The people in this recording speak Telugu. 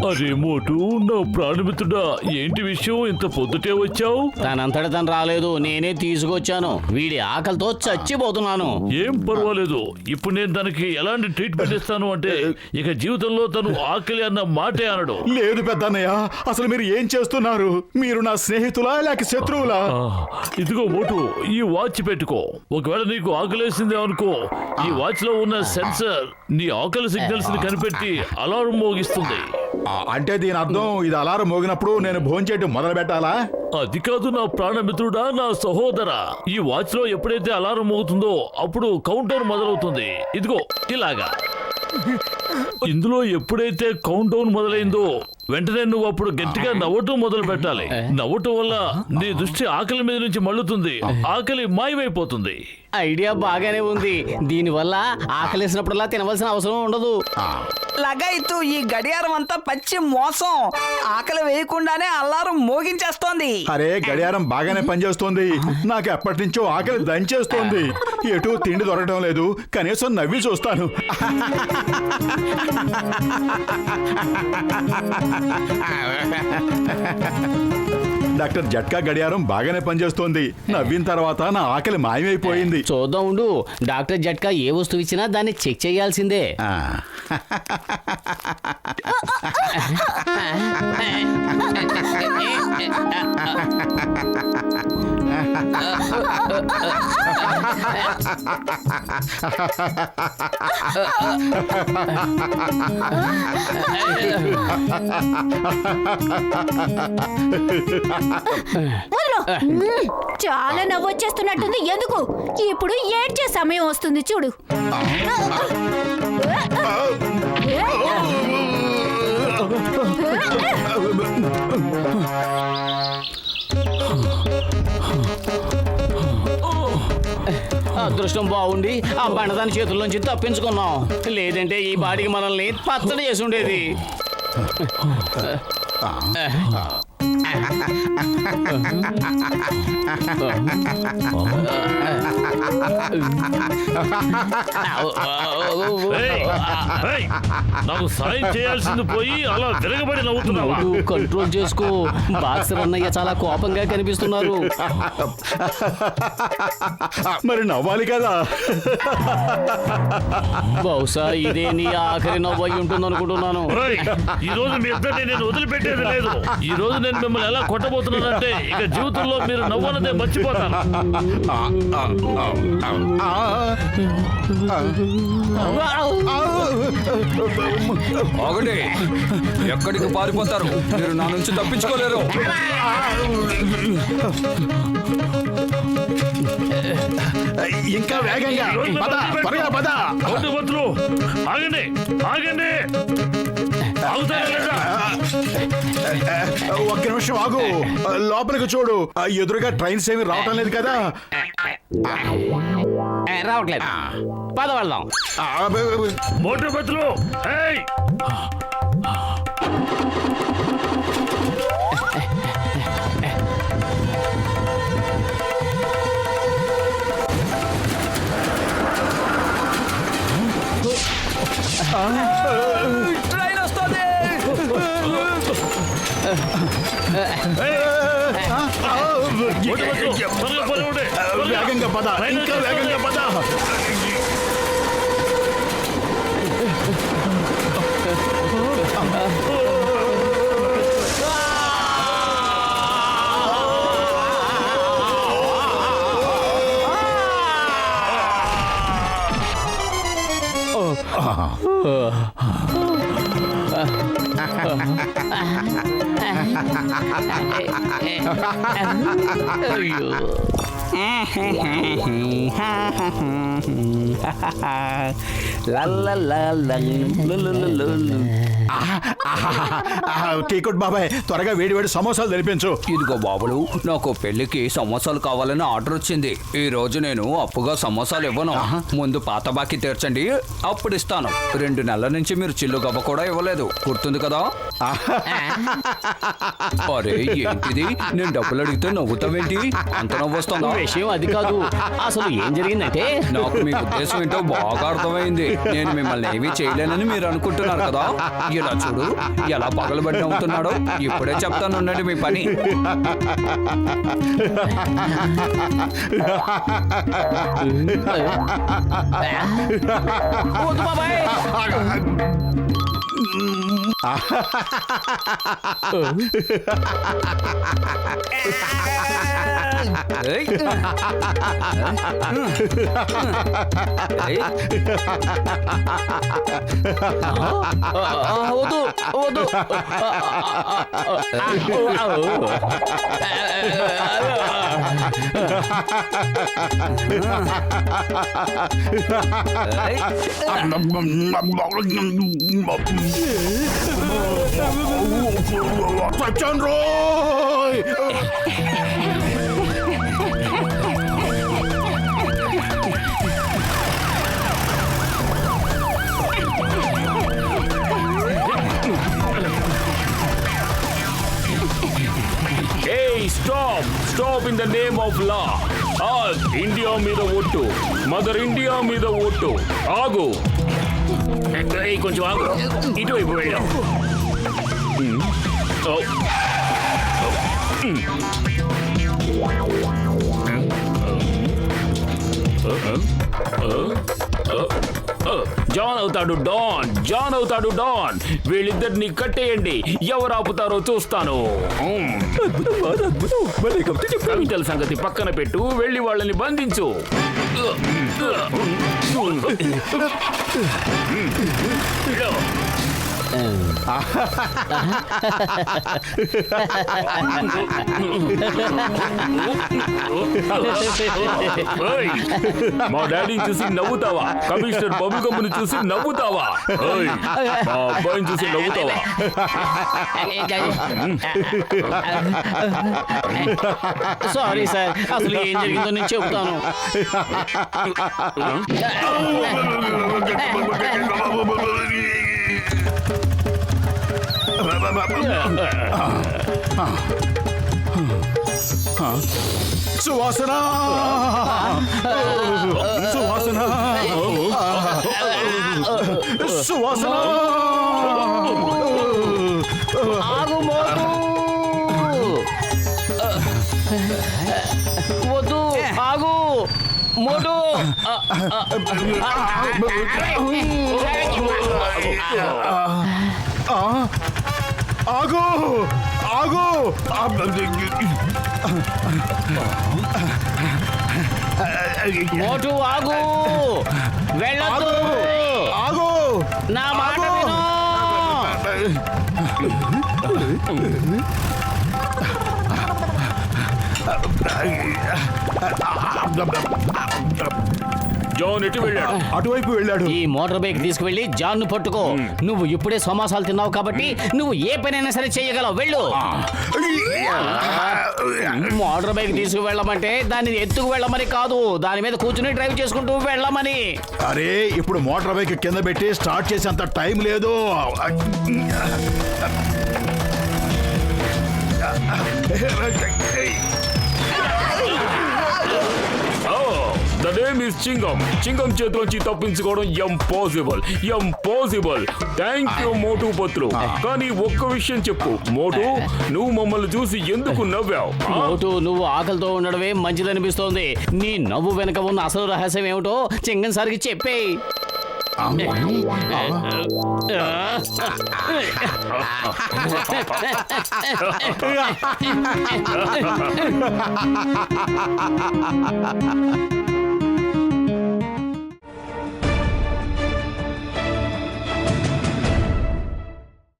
అరే మోటు, నా ప్రాణమిత్రుడా, ఏంటి విషయం? ఇంత పొద్దుటే వచ్చావు? తనంతట తను రాలేదు, నేనే తీసుకొచ్చాను. వీడి ఆకలితో చచ్చిపోతున్నాను. ఏం పర్వాలేదు. ఇప్పుడు నేను తనకి ఎలాంటి ట్రీట్మెంట్ ఇస్తాను అంటే ఇక జీవితంలో తను ఆకలి అన్న మాటే అనడు. లేదు పెద్దన్నయ్య, అసలు మీరు ఏం చేస్తున్నారు? మీరు నా స్నేహితులా లేక శత్రువులా? ఇదిగో మోటు, ఈ వాచ్ పెట్టుకో. ఒకవేళ నీకు ఆకలేసిందే అనుకో, ఈ వాచ్ లో ఉన్న సెన్సర్ నీ ఆకలి సిగ్నల్స్ ని కనిపెట్టి అలారం మోగిస్తుంది. అంటే దీని అర్థం ఇది అలారం మోగినప్పుడు నేను భోంచేయటం మొదలు పెట్టాలా? అది కాదు నా ప్రాణమిత్రుడా, నా సహోదర. ఈ వాచ్ లో ఎప్పుడైతే అలారం మోగుతుందో అప్పుడు కౌంట్ డౌన్ మొదలవుతుంది. ఇదిగో ఇలాగా. ఇందులో ఎప్పుడైతే కౌంట్ డౌన్ మొదలైందో వెంటనే నువ్వు అప్పుడు గట్టిగా నవ్వటం మొదలు పెట్టాలి. నవ్వటం వల్ల నీ దృష్టి ఆకలి మీద నుంచి మళ్ళుతుంది, ఆకలి మాయమైపోతుంది. ఐడియా బాగానే ఉంది. దీనివల్ల ఆకలేసినప్పుడల్లా తినవలసిన అవసరం ఉండదు. లగాయితూ ఈ గడియారం అంతా పచ్చి మోసం. ఆకలి వేయకుండానే అల్లారం మోగించేస్తోంది. అరే గడియారం బాగానే పనిచేస్తోంది. నాకు ఎప్పటి నుంచో ఆకలి దంచేస్తోంది. ఎటు తిండి దొరకడం లేదు, కనీసం నవ్వి చూస్తాను. డాక్టర్ జట్కా గడియారం బాగానే పనిచేస్తోంది. నవ్విన తర్వాత నా ఆకలి మాయమైపోయింది. చూద్దాం ఉండు. డాక్టర్ జట్కా ఏ వస్తువు ఇచ్చినా దాన్ని చెక్ చేయాల్సిందే. చాలా నవ్వొచ్చేస్తున్నట్టుంది. ఎందుకు? ఇప్పుడు ఏడ్చే సమయం వస్తుంది చూడు. అదృష్టం బాగుండి ఆ బండదాని చేతుల్లోంచి తప్పించుకున్నాం. లేదంటే ఈ బాడీకి మనల్ని పచ్చడి చేసి ఉండేది. నాకు సాయం చేయాల్సింది పోయి అలా తిరగబడి నవ్వుతున్నావా? కంట్రోల్ చేసుకో. బాక్సర్ అన్నయ్య చాలా కోపంగా కనిపిస్తున్నారు. మరి నవ్వాలి కదా. బహుశా ఇదే నీ ఆఖరి నవ్వు అయి ఉంటుంది అనుకుంటున్నాను. ఈ రోజు మీ ఇద్దరిని నేను వదిలిపెట్టేది లేదు. ఈ రోజు నేను మిమ్మల్ని ఎలా కొట్టబోతున్నానంటే ఇక జీవితంలో మీరు నవ్వనదే మర్చిపోతాను. ఆగండి, ఎక్కడికి పారిపోతారు? మీరు నా నుంచి తప్పించుకోలేరు. ఇంకా వేగంగా పద, త్వరగా పద. ఆగండి, ఆగండి. ఒక్క నిమిషం ఆగు. లోపలికి చూడు. ఎదురుగా ట్రైన్స్ ఏమి రావటం లేదు కదా? రావట్లేదు. పద వెళ్దాం. మోటార్ బతులు. ట్రైన్ వస్తుంది. వేగంగా పద, ఇంకా వేగంగా పద. టీకుట్ బాబాయ్, త్వరగా వేడి వేడి సమోసాలు తెలిపించు. ఇదిగో బాబులు, నాకు పెళ్లికి సమోసాలు కావాలని ఆర్డర్ వచ్చింది. ఈ రోజు నేను అప్పుగా సమోసాలు ఇవ్వను. ముందు పాత బాకీ తీర్చండి, అప్పుడు ఇస్తాను. 2 నెలల నుంచి మీరు చిల్లు గవ్వ కూడా ఇవ్వలేదు, గుర్తుంది కదా? కదా అరే ఏంటిది నేను డబ్బులు అడిగితే నవ్వుతావేంటి అంత నవ్వు వస్తుందా విషయం అది కాదు, అసలు ఏం జరిగిందంటే నాకు మీ ఉద్దేశం ఏంటో బాగా అర్థమైంది. నేను మిమ్మల్ని ఏమీ చేయలేనని మీరు అనుకుంటున్నారు కదా. ఇలా చూడు ఎలా పగలబడి నవ్వుతున్నాడో. ఇప్పుడే చెప్తాను ఉండండి మీ పని. వద్దు బాబాయ్. ఏయ్. ఏయ్. వద్దు వద్దు. చచ్చాను రోయ్. Hey, stop in the name of law. India మీద ఒట్టు, మదర్ ఇండియా మీద ఒట్టు. ఆగు, కొంచెం ఆగు, ఇటువైపు వెళ్ళాం. జాన్ అవుతాడు డాన్, జాన్ అవుతాడు డాన్. వీళ్ళిద్దరిని కట్టేయండి, ఎవరు ఆపుతారో చూస్తాను. కవితల సంగతి పక్కన పెట్టు, వెళ్ళి వాళ్ళని బంధించు. ఓయ్, మా డాడీని చూసి నవ్వుతావా? కమిషనర్ బబుగమ్ముని చూసి నవ్వుతావా? ఓయ్, మా అబ్బాయిని చూసి నవ్వుతావా? సారీ సార్, అసలు ఏం జరిగిందో నేను చెబుతాను. సువాసన సువాసన సువాసన. ఆగు మోటు. వద్దు, ఆగు మోటు. ఆగు ఆగు. మోటు ఆగు, వెళ్ళొద్దు. ఆగు. నా మాట విను. జాన్ ఎటు వెళ్ళాడు? అటువైపు వెళ్ళాడు. ఈ మోటార్ బైక్ తీసుకువెళ్ళి జాన్ను పట్టుకో. నువ్వు ఇప్పుడే సమాసాలు తిన్నావు కాబట్టి నువ్వు ఏ పనైనా సరే చేయగలవు. వెళ్ళు. మోటార్ బైక్ తీసుకువెళ్ళమంటే దాన్ని ఎత్తుకు వెళ్ళమని కాదు, దాని మీద కూర్చుని డ్రైవ్ చేసుకుంటూ వెళ్ళమని. అరే ఇప్పుడు మోటార్ బైక్ కింద పెట్టి స్టార్ట్ చేసేంత టైం లేదు. The name is Chingam. Chingam చేతిలోంచి తప్పించుకోవడం impossible. Thank you Motu Patlu. కానీ ఒక్క విషయం చెప్పు మోటు, నువ్వు మమ్మల్ని చూసి ఎందుకు నవ్వావు? మోటు, నువ్వు ఆకలితో ఉండడమే మంచిదనిపిస్తోంది. నీ నవ్వు వెనక ఉన్న అసలు రహస్యం ఏమిటో చింగం సార్కి చెప్పేయ్.